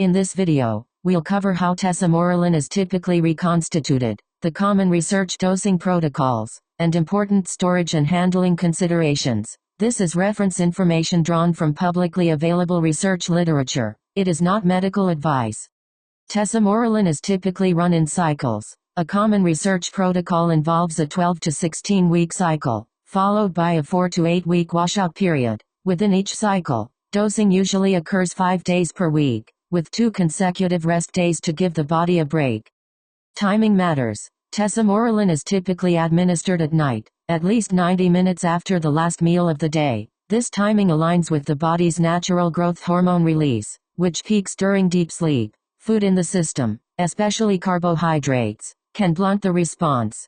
In this video, we'll cover how TESAMORELIN is typically reconstituted, the common research dosing protocols, and important storage and handling considerations. This is reference information drawn from publicly available research literature. It is not medical advice. TESAMORELIN is typically run in cycles. A common research protocol involves a 12 to 16-week cycle, followed by a 4 to 8-week washout period. Within each cycle, dosing usually occurs 5 days per week, with 2 consecutive rest days to give the body a break. Timing matters. TESAMORELIN is typically administered at night, at least 90 minutes after the last meal of the day. This timing aligns with the body's natural growth hormone release, which peaks during deep sleep. Food in the system, especially carbohydrates, can blunt the response.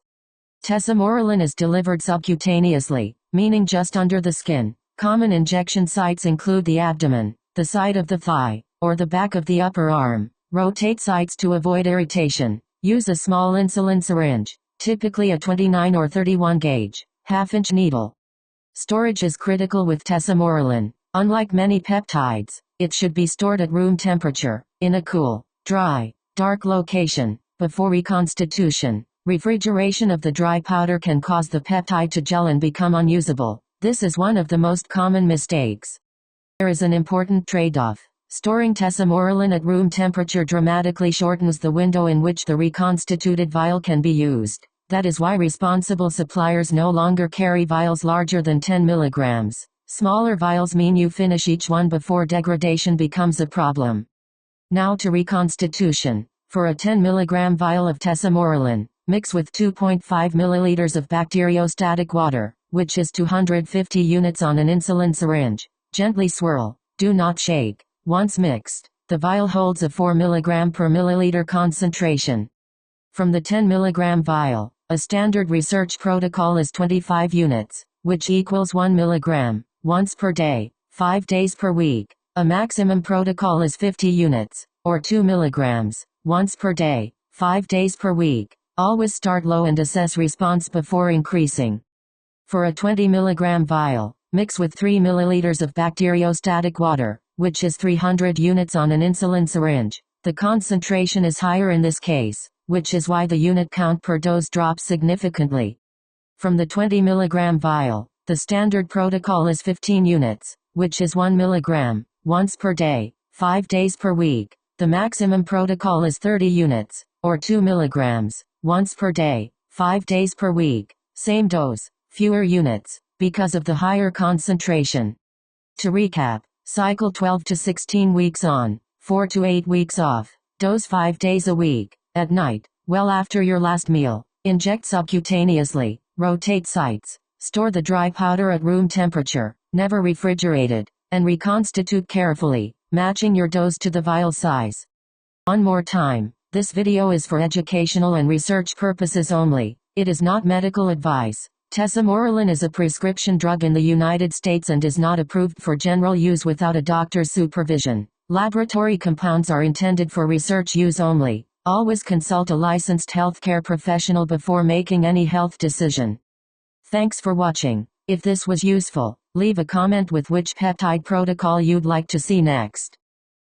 TESAMORELIN is delivered subcutaneously, meaning just under the skin. Common injection sites include the abdomen, the side of the thigh, or the back of the upper arm. Rotate sites to avoid irritation. Use a small insulin syringe, typically a 29 or 31 gauge, half-inch needle. Storage is critical with TESAMORELIN. Unlike many peptides, it should be stored at room temperature, in a cool, dry, dark location. Before reconstitution, refrigeration of the dry powder can cause the peptide to gel and become unusable. This is one of the most common mistakes. There is an important trade-off. Storing TESAMORELIN at room temperature dramatically shortens the window in which the reconstituted vial can be used. That is why responsible suppliers no longer carry vials larger than 10 milligrams. Smaller vials mean you finish each one before degradation becomes a problem. Now to reconstitution. For a 10 milligram vial of TESAMORELIN, mix with 2.5 milliliters of bacteriostatic water, which is 250 units on an insulin syringe. Gently swirl. Do not shake. Once mixed, the vial holds a 4 mg per milliliter concentration. From the 10 mg vial, a standard research protocol is 25 units, which equals 1 mg, once per day, 5 days per week. A maximum protocol is 50 units, or 2 mg, once per day, 5 days per week. Always start low and assess response before increasing. For a 20 mg vial, mix with 3 milliliters of bacteriostatic water, which is 300 units on an insulin syringe. The concentration is higher in this case, which is why the unit count per dose drops significantly. From the 20 mg vial, the standard protocol is 15 units, which is 1 mg, once per day, 5 days per week. The maximum protocol is 30 units, or 2 mg, once per day, 5 days per week. Same dose, fewer units, because of the higher concentration. To recap, cycle 12 to 16 weeks on, 4 to 8 weeks off. Dose 5 days a week. At night, well after your last meal. Inject subcutaneously. Rotate sites. Store the dry powder at room temperature, never refrigerated, and reconstitute carefully, matching your dose to the vial size. One more time, this video is for educational and research purposes only. It is not medical advice. TESAMORELIN is a prescription drug in the United States and is not approved for general use without a doctor's supervision. Laboratory compounds are intended for research use only. Always consult a licensed healthcare professional before making any health decision. Thanks for watching. If this was useful, leave a comment with which peptide protocol you'd like to see next.